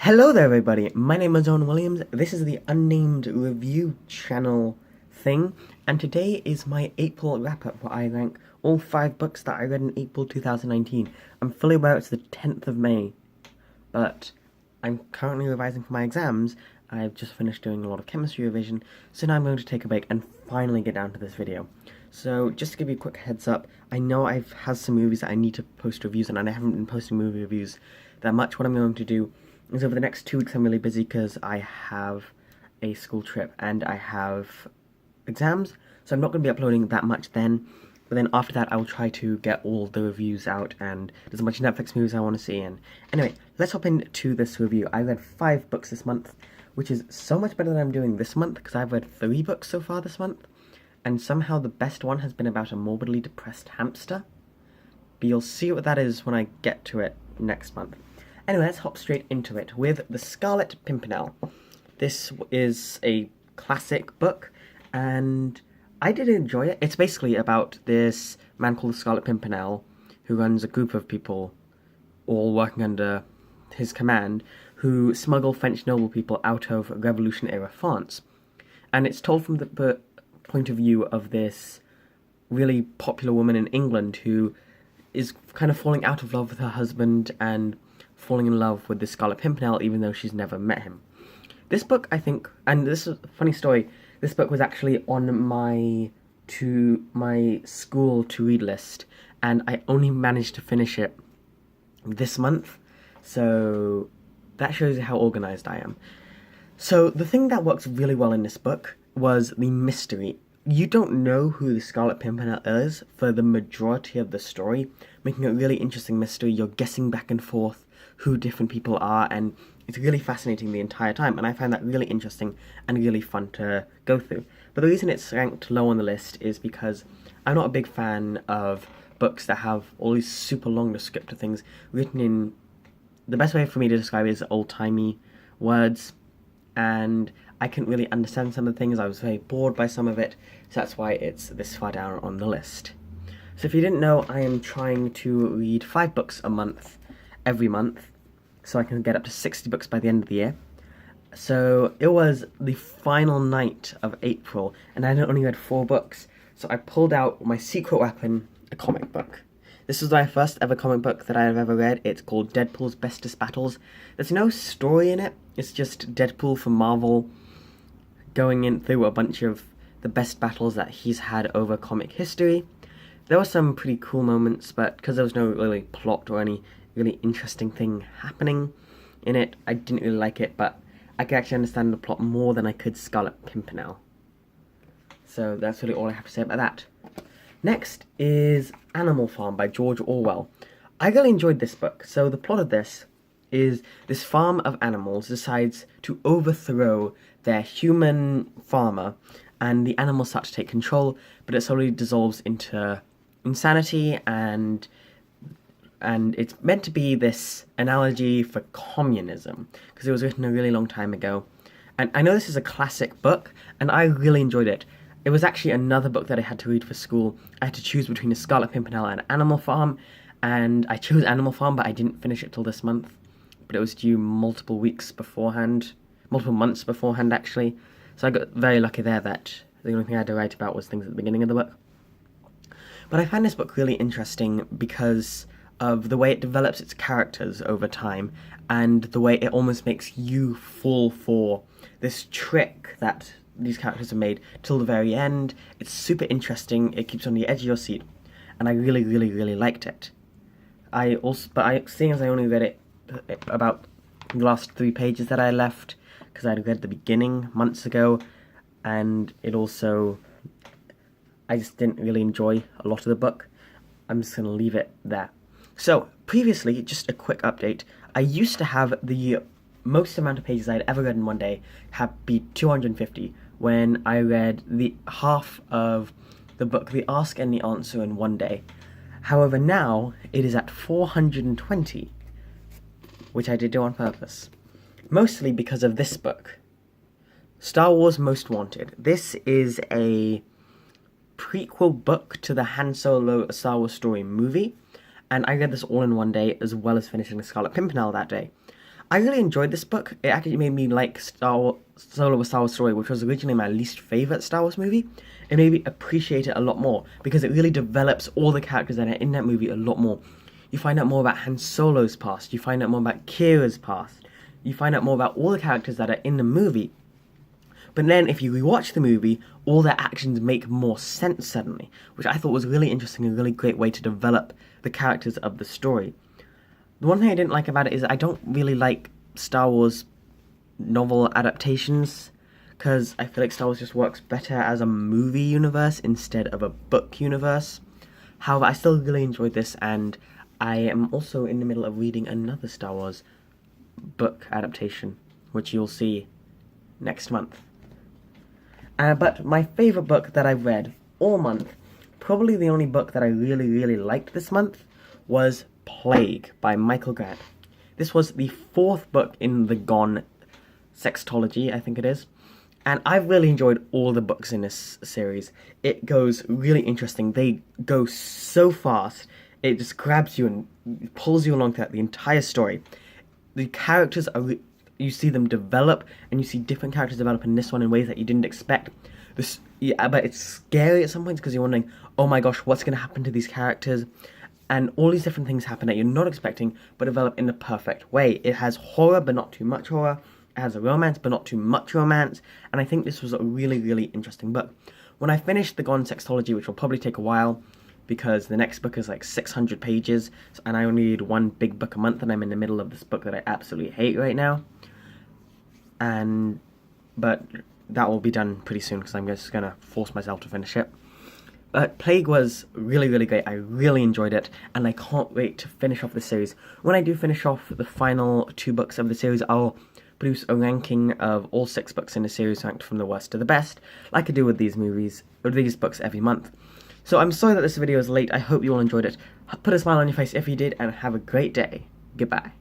Hello there everybody, my name is Owen Williams, this is the Unnamed Review channel thing, and today is my April wrap-up where I rank all 5 books that I read in April 2019. I'm fully aware it's the 10th of May, but I'm currently revising for my exams. I've just finished doing a lot of chemistry revision, so now I'm going to take a break and finally get down to this video. So, just to give you a quick heads up, I know I've had some movies that I need to post reviews on, and I haven't been posting movie reviews that much. What I'm going to do is over the next 2 weeks I'm really busy because I have a school trip and I have exams, so I'm not going to be uploading that much then. But then after that I will try to get all the reviews out, and there's a bunch of Netflix movies I want to see. And anyway, let's hop into this review. I read 5 books this month, which is so much better than I'm doing this month because I've read 3 books so far this month, and somehow the best one has been about a morbidly depressed hamster. But you'll see what that is when I get to it next month. Anyway, let's hop straight into it with The Scarlet Pimpernel. This is a classic book, and I did enjoy it. It's basically about this man called the Scarlet Pimpernel, who runs a group of people, all working under his command, who smuggle French noble people out of Revolution-era France. And it's told from the point of view of this really popular woman in England who is kind of falling out of love with her husband and falling in love with the Scarlet Pimpernel even though she's never met him. This book, I think, and this is a funny story, this book was actually on my school to read list, and I only managed to finish it this month, so that shows you how organized I am. So the thing that works really well in this book was the mystery. You don't know who the Scarlet Pimpernel is for the majority of the story, making it a really interesting mystery. You're guessing back and forth who different people are, and it's really fascinating the entire time, and I find that really interesting and really fun to go through. But the reason it's ranked low on the list is because I'm not a big fan of books that have all these super long descriptive things written in, the best way for me to describe it is old-timey words, and I couldn't really understand some of the things. I was very bored by some of it, so that's why it's this far down on the list. So if you didn't know, I am trying to read 5 books a month, every month, so I can get up to 60 books by the end of the year. So it was the final night of April, and I had only read 4 books, so I pulled out my secret weapon, a comic book. This is my first ever comic book that I have ever read. It's called Deadpool's Bestest Battles. There's no story in it, it's just Deadpool from Marvel going in through a bunch of the best battles that he's had over comic history. There were some pretty cool moments, but because there was no really plot or any really interesting thing happening in it, I didn't really like it, but I could actually understand the plot more than I could Scarlet Pimpernel. So that's really all I have to say about that. Next is Animal Farm by George Orwell. I really enjoyed this book. So the plot of this is this farm of animals decides to overthrow their human farmer, and the animals start to take control, but it slowly dissolves into insanity, and it's meant to be this analogy for communism, because it was written a really long time ago. And I know this is a classic book, and I really enjoyed it. It was actually another book that I had to read for school. I had to choose between The Scarlet Pimpernel and Animal Farm, and I chose Animal Farm, but I didn't finish it till this month. But it was due multiple months beforehand, actually. So I got very lucky there that the only thing I had to write about was things at the beginning of the book. But I find this book really interesting because of the way it develops its characters over time, and the way it almost makes you fall for this trick that these characters have made till the very end. It's super interesting, it keeps you on the edge of your seat, and I really, really, really liked it. Seeing as I only read it about the last 3 pages that I left, because I had read the beginning months ago, and I just didn't really enjoy a lot of the book. I'm just going to leave it there. So, previously, just a quick update, I used to have the most amount of pages I'd ever read in one day be 250, when I read the half of the book, The Ask and the Answer, in one day. However, now it is at 420, which I did do on purpose. Mostly because of this book, Star Wars Most Wanted. This is a prequel book to the Han Solo A Star Wars Story movie, and I read this all in one day, as well as finishing The Scarlet Pimpernel that day. I really enjoyed this book. It actually made me like Solo: A Star Wars Story, which was originally my least favorite Star Wars movie. It made me appreciate it a lot more because it really develops all the characters that are in that movie a lot more. You find out more about Han Solo's past. You find out more about Kira's past. You find out more about all the characters that are in the movie. But then if you rewatch the movie, all their actions make more sense suddenly, which I thought was really interesting and a really great way to develop the characters of the story. The one thing I didn't like about it is I don't really like Star Wars novel adaptations, because I feel like Star Wars just works better as a movie universe instead of a book universe. However, I still really enjoyed this, and I am also in the middle of reading another Star Wars book adaptation, which you'll see next month. But my favourite book that I've read all month, probably the only book that I really, really liked this month, was Plague by Michael Grant. This was the 4th book in the Gone sextology, I think it is. And I've really enjoyed all the books in this series. It goes really interesting. They go so fast. It just grabs you and pulls you along throughout the entire story. The characters are... You see them develop, and you see different characters develop in this one in ways that you didn't expect. But it's scary at some points because you're wondering, oh my gosh, what's going to happen to these characters? And all these different things happen that you're not expecting, but develop in the perfect way. It has horror, but not too much horror. It has a romance, but not too much romance. And I think this was a really, really interesting book. When I finish the Gone sextology, which will probably take a while, because the next book is like 600 pages, and I only read one big book a month, and I'm in the middle of this book that I absolutely hate right now. But that will be done pretty soon, because I'm just going to force myself to finish it. But Plague was really, really great. I really enjoyed it, and I can't wait to finish off the series. When I do finish off the final 2 books of the series, I'll produce a ranking of all 6 books in the series ranked from the worst to the best, like I do with these books every month. So I'm sorry that this video is late. I hope you all enjoyed it. Put a smile on your face if you did, and have a great day. Goodbye.